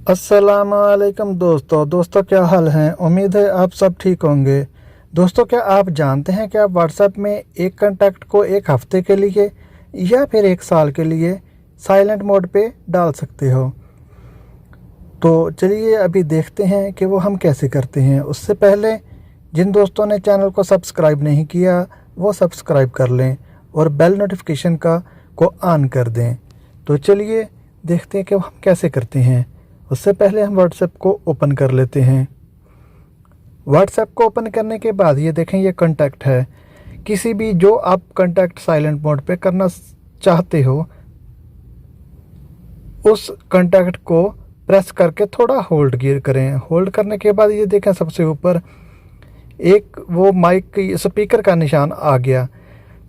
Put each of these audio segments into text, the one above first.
अस्सलामुअलैकुम दोस्तों क्या हाल हैं। उम्मीद है आप सब ठीक होंगे। दोस्तों, क्या आप जानते हैं कि आप व्हाट्सएप में एक कांटेक्ट को एक हफ्ते के लिए या फिर एक साल के लिए साइलेंट मोड पे डाल सकते हो। तो चलिए अभी देखते हैं कि वो हम कैसे करते हैं। उससे पहले जिन दोस्तों ने चैनल को सब्सक्राइब नहीं किया वो सब्सक्राइब कर लें और बेल नोटिफिकेशन को ऑन कर दें। तो चलिए देखते हैं कि वो हम कैसे करते हैं। उससे पहले हम व्हाट्सएप को ओपन कर लेते हैं। व्हाट्सएप को ओपन करने के बाद ये देखें, ये कांटेक्ट है। किसी भी जो आप कांटेक्ट साइलेंट मोड पे करना चाहते हो उस कांटेक्ट को प्रेस करके थोड़ा होल्ड करें। होल्ड करने के बाद ये देखें, सबसे ऊपर एक वो माइक स्पीकर का निशान आ गया।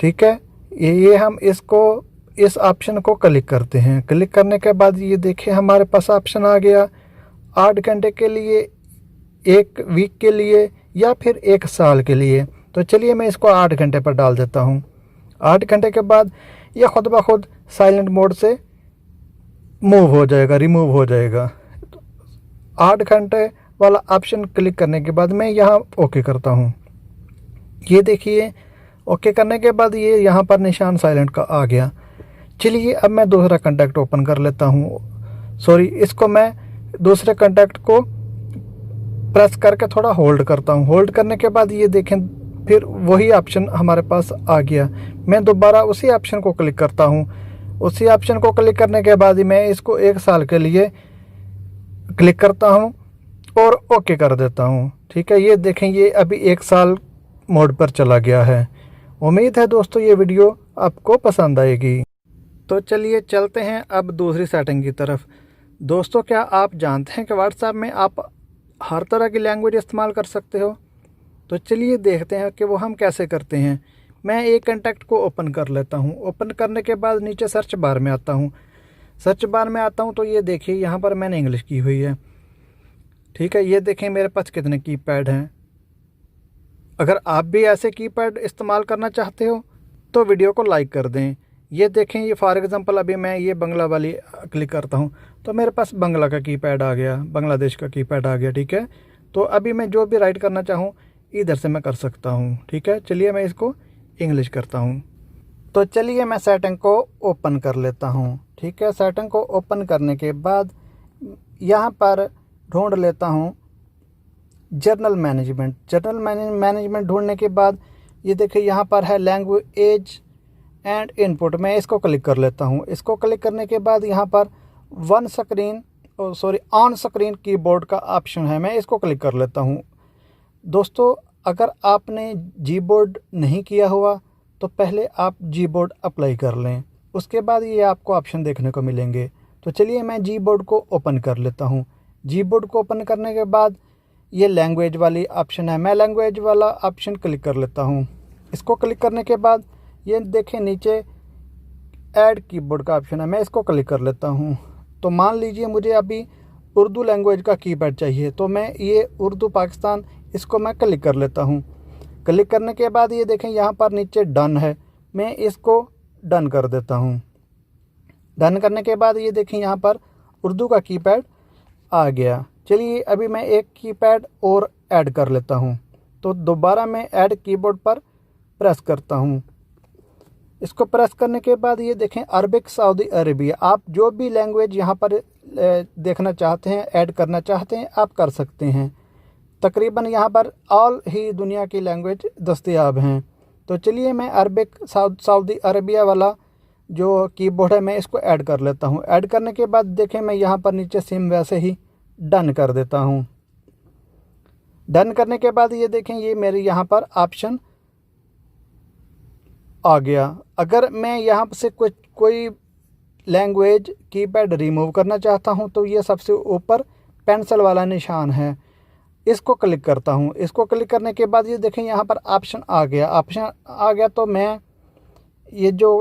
ठीक है, ये हम इस ऑप्शन को क्लिक करते हैं। क्लिक करने के बाद ये देखिए हमारे पास ऑप्शन आ गया 8 घंटे के लिए, 1 वीक के लिए या फिर 1 साल के लिए। तो चलिए मैं इसको 8 घंटे पर डाल देता हूँ। 8 घंटे के बाद ये खुद ब खुद साइलेंट मोड से रिमूव हो जाएगा। तो 8 घंटे वाला ऑप्शन क्लिक करने के बाद मैं यहाँ ओके करता हूँ। ये देखिए ओके करने के बाद ये यहाँ पर निशान साइलेंट का आ गया। चलिए अब मैं दूसरा कांटेक्ट ओपन कर लेता हूँ। इसको मैं दूसरे कांटेक्ट को प्रेस करके थोड़ा होल्ड करता हूँ। होल्ड करने के बाद ये देखें फिर वही ऑप्शन हमारे पास आ गया। मैं दोबारा उसी ऑप्शन को क्लिक करता हूँ। उसी ऑप्शन को क्लिक करने के बाद मैं इसको 1 साल के लिए क्लिक करता हूँ और ओके कर देता हूँ। ठीक है, ये देखें ये अभी 1 साल मोड पर चला गया है। उम्मीद है दोस्तों ये वीडियो आपको पसंद आएगी। तो चलिए चलते हैं अब दूसरी सेटिंग की तरफ। दोस्तों, क्या आप जानते हैं कि व्हाट्सएप में आप हर तरह की लैंग्वेज इस्तेमाल कर सकते हो। तो चलिए देखते हैं कि वो हम कैसे करते हैं। मैं एक कांटेक्ट को ओपन कर लेता हूँ। ओपन करने के बाद नीचे सर्च बार में आता हूँ। सर्च बार में आता हूँ तो ये देखिए यहाँ पर मैंने इंग्लिश की हुई है। ठीक है, ये देखें मेरे पास कितने कीपैड हैं। अगर आप भी ऐसे कीपैड इस्तेमाल करना चाहते हो तो वीडियो को लाइक कर दें। ये देखें, ये फॉर एग्ज़ाम्पल अभी मैं ये बंगला वाली क्लिक करता हूँ तो मेरे पास बंगला का कीपैड आ गया, बांग्लादेश का कीपैड आ गया। ठीक है, तो अभी मैं जो भी राइट करना चाहूँ इधर से मैं कर सकता हूँ। ठीक है, चलिए मैं इसको इंग्लिश करता हूँ। तो चलिए मैं सेटिंग को ओपन कर लेता हूँ। ठीक है, सेटिंग को ओपन करने के बाद यहाँ पर ढूंढ लेता हूँ जर्नल मैनेजमेंट ढूंढने के बाद ये देखिए यहाँ पर है लैंग्वेज एंड इनपुट। मैं इसको क्लिक कर लेता हूँ। इसको क्लिक करने के बाद यहाँ पर ऑन स्क्रीन कीबोर्ड का ऑप्शन है, मैं इसको क्लिक कर लेता हूँ। दोस्तों, अगर आपने जी बोर्ड नहीं किया हुआ तो पहले आप जी बोर्ड अप्लाई कर लें, उसके बाद ये आपको ऑप्शन देखने को मिलेंगे। तो चलिए मैं जी बोर्ड को ओपन कर लेता हूँ। जी बोर्ड को ओपन करने के बाद ये लैंग्वेज वाली ऑप्शन है, मैं लैंग्वेज वाला ऑप्शन क्लिक कर लेता हूँ। इसको क्लिक करने के बाद ये देखें नीचे ऐड कीबोर्ड का ऑप्शन है, मैं इसको क्लिक कर लेता हूँ। तो मान लीजिए मुझे अभी उर्दू लैंग्वेज का कीपैड चाहिए तो मैं ये उर्दू पाकिस्तान इसको मैं क्लिक कर लेता हूँ। क्लिक करने के बाद ये देखें यहाँ पर नीचे डन है, मैं इसको डन कर देता हूँ। डन करने के बाद ये देखें यहाँ पर उर्दू का कीपैड आ गया। चलिए अभी मैं एक कीपैड और ऐड कर लेता हूँ। तो दोबारा मैं ऐड कीबोर्ड पर प्रेस करता हूँ। इसको प्रेस करने के बाद ये देखें अरबिक सऊदी अरेबिया। आप जो भी लैंग्वेज यहाँ पर देखना चाहते हैं, ऐड करना चाहते हैं, आप कर सकते हैं। तकरीबन यहाँ पर ऑल ही दुनिया की लैंग्वेज दस्तयाब हैं। तो चलिए मैं अरबिक सऊदी अरेबिया वाला जो कीबोर्ड है मैं इसको ऐड कर लेता हूँ। ऐड करने के बाद देखें मैं यहाँ पर नीचे सिम वैसे ही डन कर देता हूँ। डन करने के बाद ये देखें ये मेरे यहाँ पर ऑप्शन आ गया। अगर मैं यहाँ से कोई लैंग्वेज कीपैड रिमूव करना चाहता हूँ तो ये सबसे ऊपर पेंसिल वाला निशान है, इसको क्लिक करता हूँ। इसको क्लिक करने के बाद ये देखें यहाँ पर ऑप्शन आ गया। तो मैं ये जो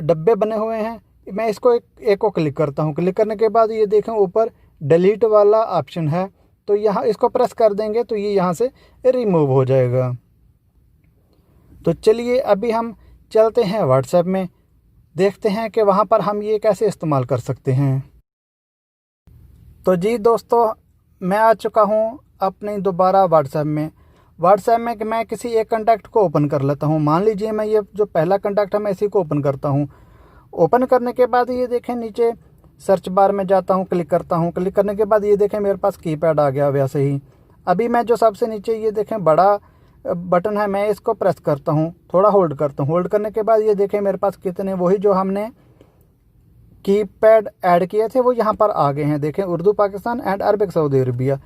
डब्बे बने हुए हैं मैं इसको एक को क्लिक करता हूँ। क्लिक करने के बाद ये देखें ऊपर डिलीट वाला ऑप्शन है, तो यहाँ इसको प्रेस कर देंगे तो ये यहाँ से रिमूव हो जाएगा। तो चलिए अभी हम चलते हैं व्हाट्सएप में, देखते हैं कि वहाँ पर हम ये कैसे इस्तेमाल कर सकते हैं। तो जी दोस्तों, मैं आ चुका हूँ अपनी दोबारा व्हाट्सएप में कि मैं किसी एक कॉन्टैक्ट को ओपन कर लेता हूँ। मान लीजिए मैं ये जो पहला कॉन्टैक्ट है मैं इसी को ओपन करता हूँ। ओपन करने के बाद ये देखें नीचे सर्च बार में जाता हूँ, क्लिक करता हूँ। क्लिक करने के बाद ये देखें मेरे पास कीपैड आ गया वैसे ही। अभी मैं जो सबसे नीचे ये देखें बड़ा बटन है, मैं इसको प्रेस करता हूँ, थोड़ा होल्ड करता हूँ। होल्ड करने के बाद ये देखें मेरे पास कितने वही जो हमने कीपैड ऐड किए थे वो यहाँ पर आ गए हैं। देखें Urdu Pakistan and Arabic Saudi Arabia.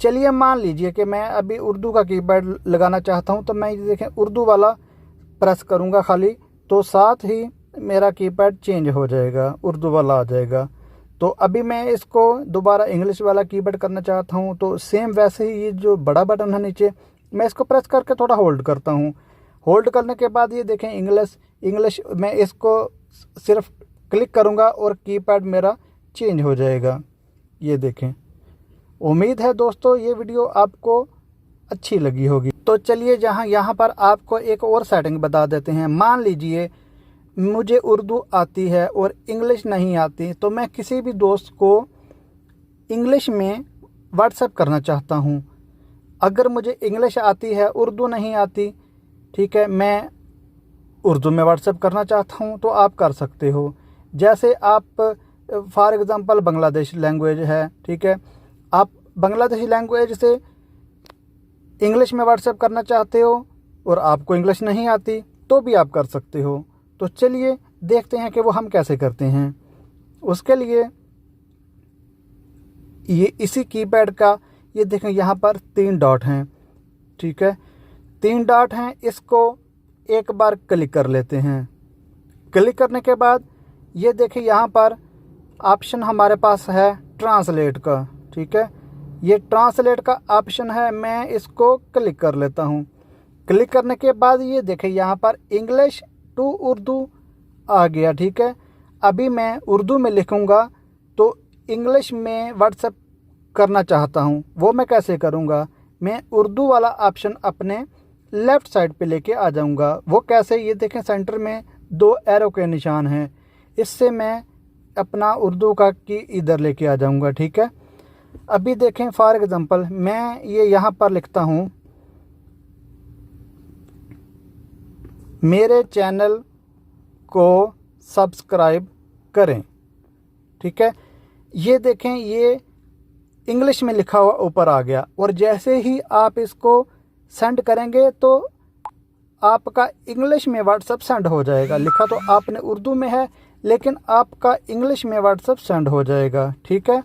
चलिए मान लीजिए कि मैं अभी उर्दू का कीपैड लगाना चाहता हूँ, तो मैं ये देखें उर्दू वाला प्रेस करूँगा खाली, तो साथ ही मेरा कीपैड चेंज हो जाएगा, उर्दू वाला आ जाएगा। तो अभी मैं इसको दोबारा इंग्लिश वाला कीपैड करना चाहता हूँ, तो सेम वैसे ही ये जो बड़ा बटन है नीचे, मैं इसको प्रेस करके थोड़ा होल्ड करता हूँ। होल्ड करने के बाद ये देखें इंग्लिश मैं इसको सिर्फ क्लिक करूँगा और कीपैड मेरा चेंज हो जाएगा। ये देखें। उम्मीद है दोस्तों ये वीडियो आपको अच्छी लगी होगी। तो चलिए यहाँ पर आपको एक और सेटिंग बता देते हैं। मान लीजिए मुझे उर्दू आती है और इंग्लिश नहीं आती, तो मैं किसी भी दोस्त को इंग्लिश में व्हाट्सएप करना चाहता हूँ। अगर मुझे इंग्लिश आती है, उर्दू नहीं आती, ठीक है, मैं उर्दू में व्हाट्सएप करना चाहता हूँ, तो आप कर सकते हो। जैसे आप फॉर एग्ज़ाम्पल बांग्लादेश लैंग्वेज है, ठीक है, आप बांग्लादेशी लैंग्वेज से इंग्लिश में व्हाट्सएप करना चाहते हो और आपको इंग्लिश नहीं आती, तो भी आप कर सकते हो। तो चलिए देखते हैं कि वो हम कैसे करते हैं। उसके लिए ये इसी कीपैड का ये देखें यहाँ पर 3 डॉट हैं, ठीक है, 3 डॉट हैं। इसको एक बार क्लिक कर लेते हैं। क्लिक करने के बाद ये देखिए यहाँ पर ऑप्शन हमारे पास है ट्रांसलेट का, ठीक है, ये ट्रांसलेट का ऑप्शन है। मैं इसको क्लिक कर लेता हूँ। क्लिक करने के बाद ये देखिए यहाँ पर इंग्लिश टू उर्दू आ गया, ठीक है। अभी मैं उर्दू में लिखूँगा तो इंग्लिश में व्हाट्सएप करना चाहता हूँ, वो मैं कैसे करूँगा? मैं उर्दू वाला ऑप्शन अपने लेफ़्ट साइड पे लेके आ जाऊँगा। वो कैसे? ये देखें सेंटर में 2 एरो के निशान हैं, इससे मैं अपना उर्दू का की इधर लेके आ जाऊँगा, ठीक है। अभी देखें फॉर एग्ज़ाम्पल मैं ये यहाँ पर लिखता हूँ, मेरे चैनल को सब्सक्राइब करें, ठीक है। ये देखें ये इंग्लिश में लिखा हुआ ऊपर आ गया, और जैसे ही आप इसको सेंड करेंगे तो आपका इंग्लिश में व्हाट्सएप सेंड हो जाएगा। लिखा तो आपने उर्दू में है, लेकिन आपका इंग्लिश में व्हाट्सएप सेंड हो जाएगा, ठीक है।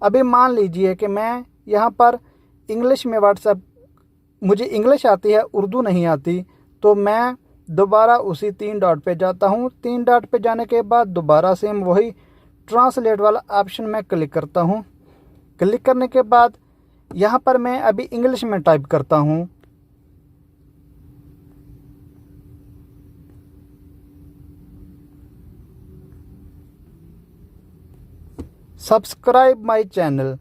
अभी मान लीजिए कि मैं यहाँ पर इंग्लिश में व्हाट्सएप, मुझे इंग्लिश आती है, उर्दू नहीं आती, तो मैं दोबारा उसी 3 डॉट पे जाता हूँ। 3 डॉट पे जाने के बाद दोबारा सेम वही ट्रांसलेट वाला ऑप्शन मैं क्लिक करता हूँ। क्लिक करने के बाद यहाँ पर मैं अभी इंग्लिश में टाइप करता हूँ, सब्सक्राइब माय चैनल।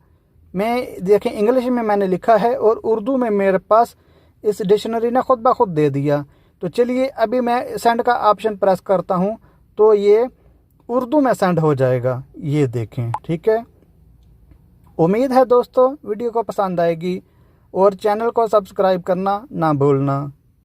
मैं देखें इंग्लिश में मैंने लिखा है और उर्दू में मेरे पास इस डिक्शनरी ने खुद ब खुद दे दिया। तो चलिए अभी मैं सेंड का ऑप्शन प्रेस करता हूँ, तो ये उर्दू में सेंड हो जाएगा। ये देखें, ठीक है। उम्मीद है दोस्तों वीडियो को पसंद आएगी, और चैनल को सब्सक्राइब करना ना भूलना।